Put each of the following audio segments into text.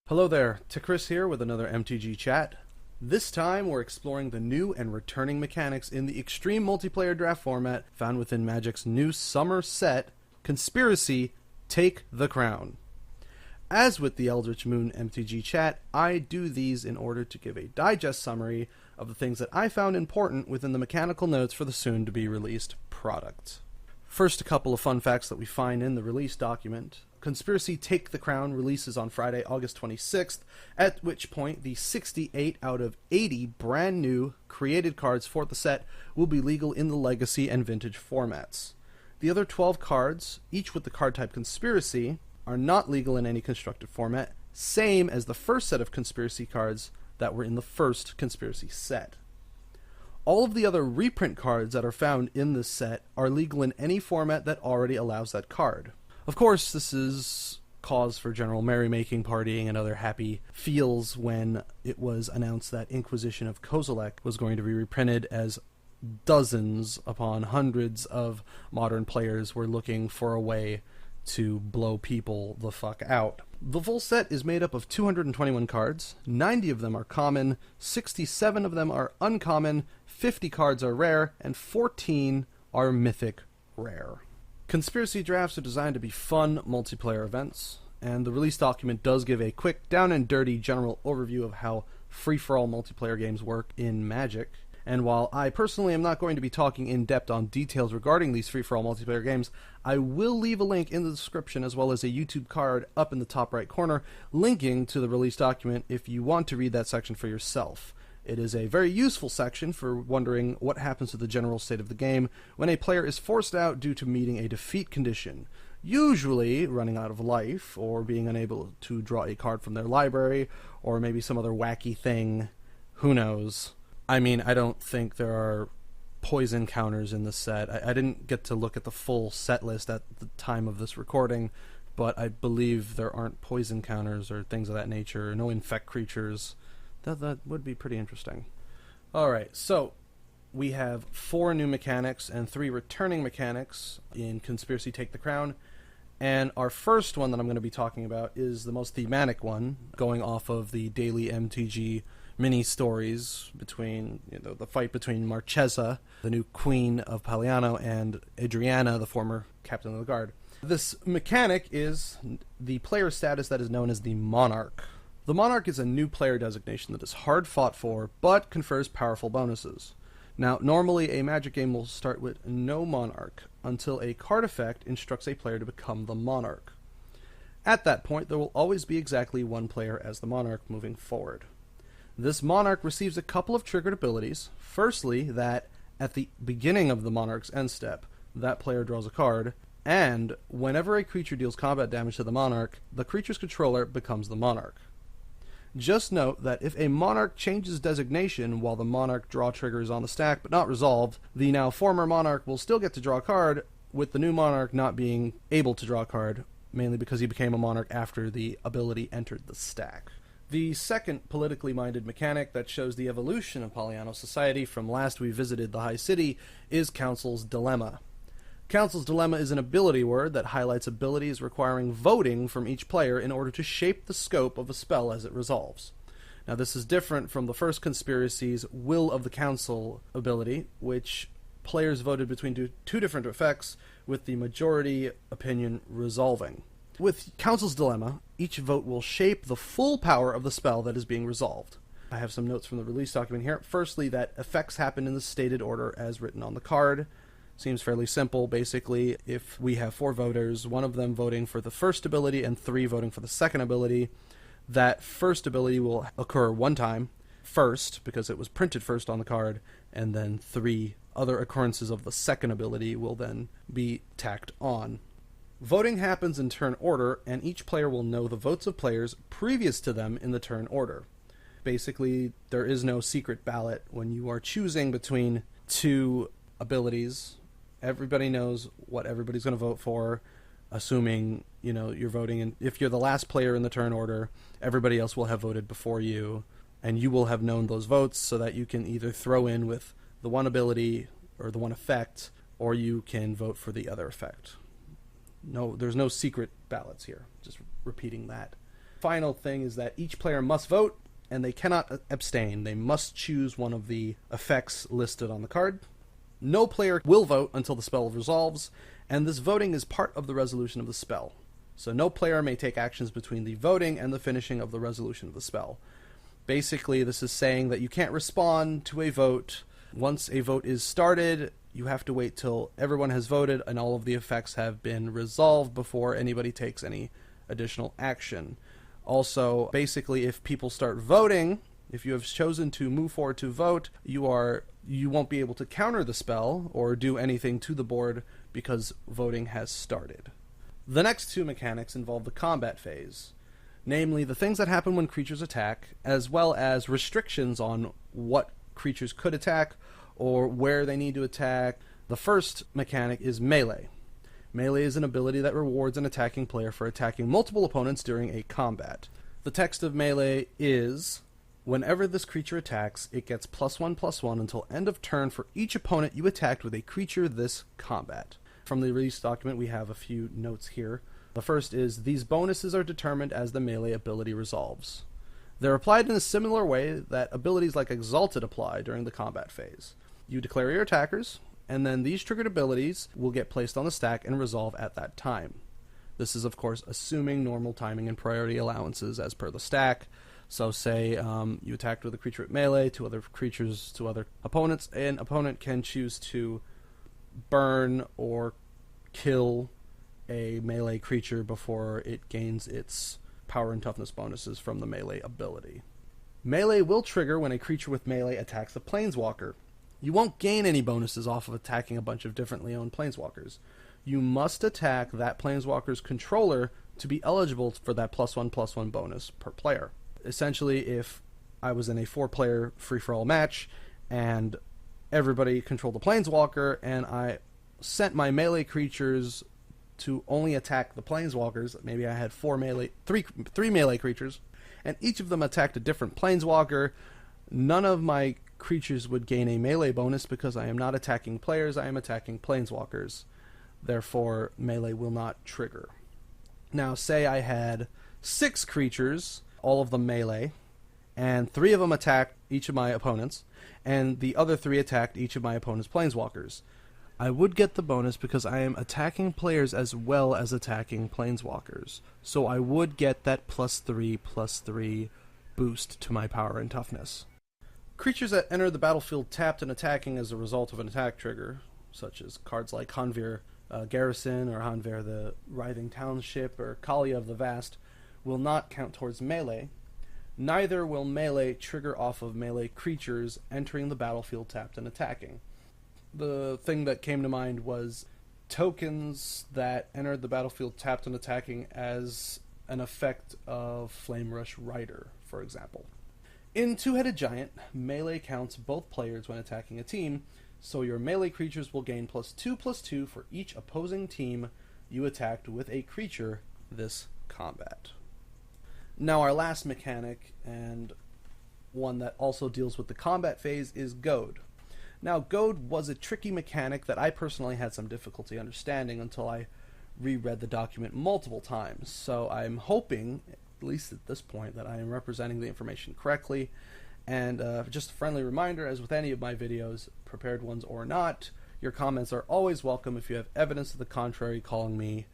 Hello there, Chris here with another MTG Chat. This time we're exploring the new and returning mechanics in the extreme multiplayer draft format found within Magic's new summer set, Conspiracy, Take the Crown. As with the Eldritch Moon MTG Chat, I do these in order to give a digest summary of the things that I found important within the mechanical notes for the soon-to-be-released product. First, a couple of fun facts that we find in the release document. Conspiracy Take the Crown releases on Friday, August 26th, at which point the 68 out of 80 brand new created cards for the set will be legal in the Legacy and Vintage formats. The other 12 cards, each with the card type Conspiracy, are not legal in any constructed format, same as the first set of Conspiracy cards that were in the first Conspiracy set. All of the other reprint cards that are found in this set are legal in any format that already allows that card. Of course, this is cause for general merrymaking, partying, and other happy feels when it was announced that Inquisition of Kozilek was going to be reprinted, as dozens upon hundreds of modern players were looking for a way to blow people the fuck out. The full set is made up of 221 cards, 90 of them are common, 67 of them are uncommon, 50 cards are rare, and 14 are mythic rare. Conspiracy drafts are designed to be fun multiplayer events, and the release document does give a quick, down and dirty general overview of how free-for-all multiplayer games work in Magic. And while I personally am not going to be talking in depth on details regarding these free-for-all multiplayer games, I will leave a link in the description as well as a YouTube card up in the top right corner linking to the release document if you want to read that section for yourself. It is a very useful section for wondering what happens to the general state of the game when a player is forced out due to meeting a defeat condition, usually running out of life or being unable to draw a card from their library or maybe some other wacky thing. Who knows? I mean, I don't think there are poison counters in the set. I didn't get to look at the full set list at the time of this recording, but I believe there aren't poison counters or things of that nature, no infect creatures. That would be pretty interesting. Alright, so we have 4 new mechanics and 3 returning mechanics in Conspiracy Take the Crown. And our first one that I'm going to be talking about is the most thematic one, going off of the daily MTG mini-stories between, the fight between Marchesa, the new queen of Paliano, and Adriana, the former captain of the guard. This mechanic is the player status that is known as the Monarch. The Monarch is a new player designation that is hard fought for, but confers powerful bonuses. Now, normally a Magic game will start with no Monarch until a card effect instructs a player to become the Monarch. At that point, there will always be exactly one player as the Monarch moving forward. This Monarch receives a couple of triggered abilities. Firstly, that at the beginning of the Monarch's end step, that player draws a card, and whenever a creature deals combat damage to the Monarch, the creature's controller becomes the Monarch. Just note that if a Monarch changes designation while the Monarch draw trigger is on the stack but not resolved, the now former Monarch will still get to draw a card, with the new Monarch not being able to draw a card, mainly because he became a Monarch after the ability entered the stack. The second politically minded mechanic that shows the evolution of Paliano society from last we visited the High City is Council's Dilemma. Council's Dilemma is an ability word that highlights abilities requiring voting from each player in order to shape the scope of a spell as it resolves. Now, this is different from the first Conspiracy's Will of the Council ability, which players voted between two different effects, with the majority opinion resolving. With Council's Dilemma, each vote will shape the full power of the spell that is being resolved. I have some notes from the release document here. Firstly, that effects happen in the stated order as written on the card. Seems fairly simple. Basically, if we have 4 voters, one of them voting for the first ability and 3 voting for the second ability, that first ability will occur one time, first, because it was printed first on the card, and then 3 other occurrences of the second ability will then be tacked on. Voting happens in turn order, and each player will know the votes of players previous to them in the turn order. Basically, there is no secret ballot when you are choosing between 2 abilities. Everybody knows what everybody's going to vote for, assuming, you're voting. And if you're the last player in the turn order, everybody else will have voted before you, and you will have known those votes so that you can either throw in with the one ability or the one effect, or you can vote for the other effect. No, there's no secret ballots here. Just repeating that. final thing is that each player must vote, and they cannot abstain. They must choose one of the effects listed on the card. No player will vote until the spell resolves, and this voting is part of the resolution of the spell. So no player may take actions between the voting and the finishing of the resolution of the spell. Basically, this is saying that you can't respond to a vote. Once a vote is started, you have to wait till everyone has voted and all of the effects have been resolved before anybody takes any additional action. Also, basically, if people start voting, if you have chosen to move forward to vote, you won't be able to counter the spell or do anything to the board because voting has started. The next two mechanics involve the combat phase, namely the things that happen when creatures attack, as well as restrictions on what creatures could attack or where they need to attack. The first mechanic is melee. Melee is an ability that rewards an attacking player for attacking multiple opponents during a combat. The text of melee is, whenever this creature attacks, it gets +1/+1 until end of turn for each opponent you attacked with a creature this combat. From the release document, we have a few notes here. The first is, these bonuses are determined as the melee ability resolves. They're applied in a similar way that abilities like Exalted apply during the combat phase. You declare your attackers, and then these triggered abilities will get placed on the stack and resolve at that time. This is, of course, assuming normal timing and priority allowances as per the stack. So say you attacked with a creature at melee to other creatures to other opponents, an opponent can choose to burn or kill a melee creature before it gains its power and toughness bonuses from the melee ability. Melee will trigger when a creature with melee attacks a planeswalker. You won't gain any bonuses off of attacking a bunch of differently owned planeswalkers. You must attack that planeswalker's controller to be eligible for that +1/+1 bonus per player. Essentially, if I was in a 4-player free-for-all match and everybody controlled the planeswalker and I sent my melee creatures to only attack the planeswalkers, maybe I had three melee creatures, and each of them attacked a different planeswalker, none of my creatures would gain a melee bonus because I am not attacking players, I am attacking planeswalkers. Therefore, melee will not trigger. Now, say I had 6 creatures, all of them melee, and 3 of them attacked each of my opponents, and the other 3 attacked each of my opponent's planeswalkers. I would get the bonus because I am attacking players as well as attacking planeswalkers. So I would get that +3/+3 boost to my power and toughness. Creatures that enter the battlefield tapped and attacking as a result of an attack trigger, such as cards like Hanvir Garrison or Hanvir the Writhing Township or Kalia of the Vast, will not count towards melee. Neither will melee trigger off of melee creatures entering the battlefield tapped and attacking. The thing that came to mind was tokens that entered the battlefield tapped and attacking as an effect of Flame Rush Rider, for example. In Two-Headed Giant, melee counts both players when attacking a team, so your melee creatures will gain +2/+2 for each opposing team you attacked with a creature this combat. Now our last mechanic, and one that also deals with the combat phase, is Goad. Now, Goad was a tricky mechanic that I personally had some difficulty understanding until I reread the document multiple times. So I'm hoping, at least at this point, that I am representing the information correctly. And just a friendly reminder, as with any of my videos, prepared ones or not, your comments are always welcome. If you have evidence to the contrary, calling me,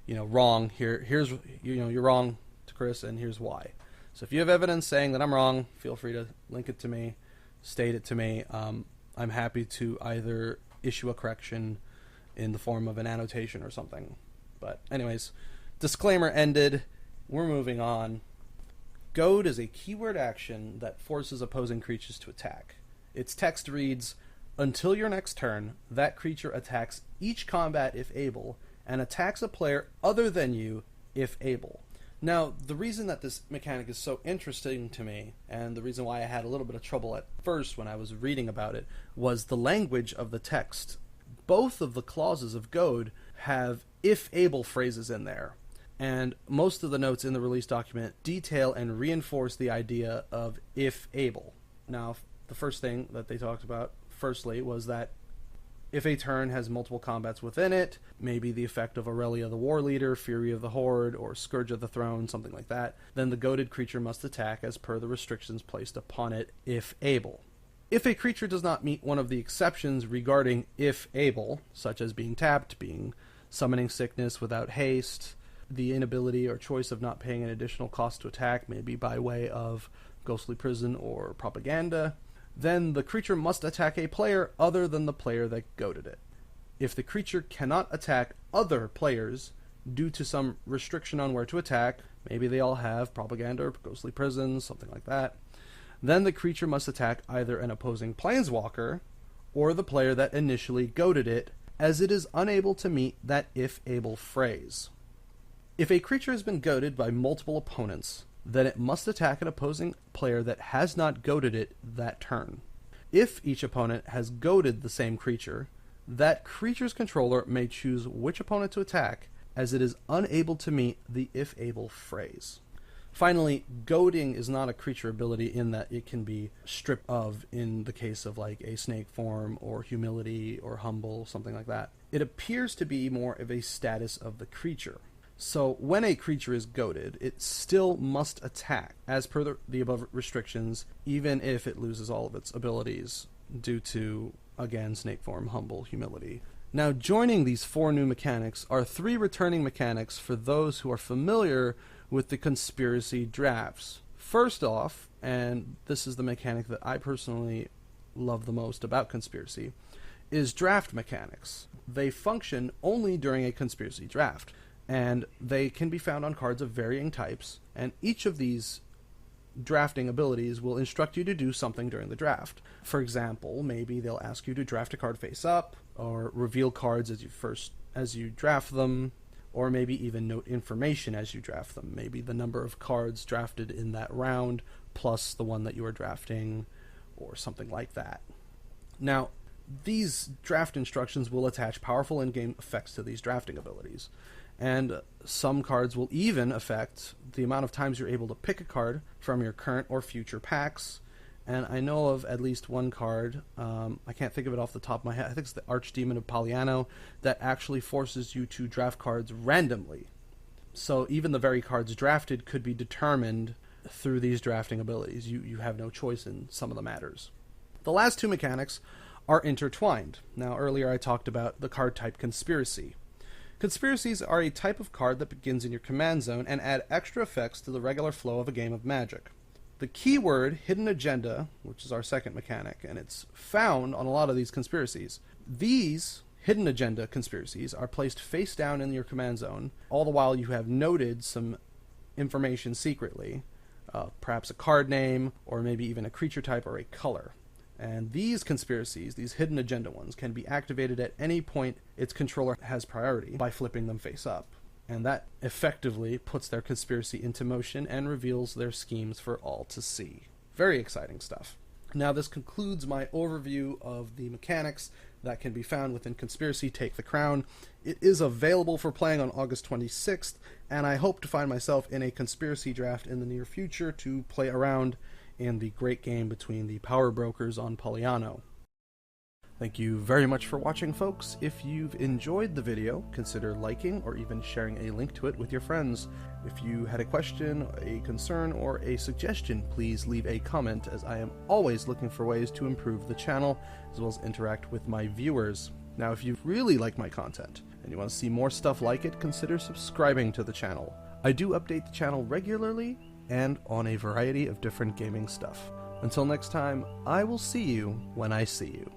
wrong, here's you're wrong to Chris, and here's why. So if you have evidence saying that I'm wrong, feel free to link it to me, state it to me. I'm happy to either issue a correction in the form of an annotation or something. But anyways, disclaimer ended. We're moving on. Goad is a keyword action that forces opposing creatures to attack. Its text reads, until your next turn, that creature attacks each combat if able, and attacks a player other than you if able. Now, the reason that this mechanic is so interesting to me, and the reason why I had a little bit of trouble at first when I was reading about it, was the language of the text. Both of the clauses of Goad have if able phrases in there, and most of the notes in the release document detail and reinforce the idea of if able. Now, the first thing that they talked about firstly was that If a turn has multiple combats within it, maybe the effect of Aurelia the War Leader, Fury of the Horde, or Scourge of the Throne, something like that, then the goaded creature must attack as per the restrictions placed upon it, if able. If a creature does not meet one of the exceptions regarding if able, such as being tapped, being summoning sickness without haste, the inability or choice of not paying an additional cost to attack, maybe by way of Ghostly Prison or Propaganda, then the creature must attack a player other than the player that goaded it. If the creature cannot attack other players due to some restriction on where to attack, maybe they all have Propaganda or Ghostly Prison, something like that, then the creature must attack either an opposing planeswalker or the player that initially goaded it, as it is unable to meet that if able phrase. If a creature has been goaded by multiple opponents, then it must attack an opposing player that has not goaded it that turn. If each opponent has goaded the same creature, that creature's controller may choose which opponent to attack, as it is unable to meet the if able phrase. Finally, goading is not a creature ability in that it can be stripped of in the case of like a snake form or humility or humble, something like that. It appears to be more of a status of the creature. So when a creature is goaded, it still must attack, as per the above restrictions, even if it loses all of its abilities due to, again, snake form, humble, humility. Now, joining these 4 new mechanics are 3 returning mechanics for those who are familiar with the conspiracy drafts. First off, and this is the mechanic that I personally love the most about conspiracy, is draft mechanics. They function only during a conspiracy draft, and they can be found on cards of varying types, and each of these drafting abilities will instruct you to do something during the draft. For example, maybe they'll ask you to draft a card face up, or reveal cards as you draft them, or maybe even note information as you draft them. Maybe the number of cards drafted in that round, plus the one that you are drafting, or something like that. Now, these draft instructions will attach powerful in-game effects to these drafting abilities. And some cards will even affect the amount of times you're able to pick a card from your current or future packs. And I know of at least one card, I can't think of it off the top of my head, I think it's the Archdemon of Poliano, that actually forces you to draft cards randomly. So even the very cards drafted could be determined through these drafting abilities. You have no choice in some of the matters. The last 2 mechanics are intertwined. Now, earlier I talked about the card type Conspiracy. Conspiracies are a type of card that begins in your command zone and add extra effects to the regular flow of a game of Magic. The keyword Hidden Agenda, which is our second mechanic, and it's found on a lot of these conspiracies. These Hidden Agenda conspiracies are placed face down in your command zone, all the while you have noted some information secretly, perhaps a card name, or maybe even a creature type or a color. And these conspiracies, these Hidden Agenda ones, can be activated at any point its controller has priority by flipping them face up. And that effectively puts their conspiracy into motion and reveals their schemes for all to see. Very exciting stuff. Now, this concludes my overview of the mechanics that can be found within Conspiracy Take the Crown. It is available for playing on August 26th, and I hope to find myself in a Conspiracy draft in the near future to play around in the great game between the power brokers on Poliano. Thank you very much for watching, folks. If you've enjoyed the video, consider liking or even sharing a link to it with your friends. If you had a question, a concern, or a suggestion, please leave a comment, as I am always looking for ways to improve the channel, as well as interact with my viewers. Now, if you really like my content, and you want to see more stuff like it, consider subscribing to the channel. I do update the channel regularly, and on a variety of different gaming stuff. Until next time, I will see you when I see you.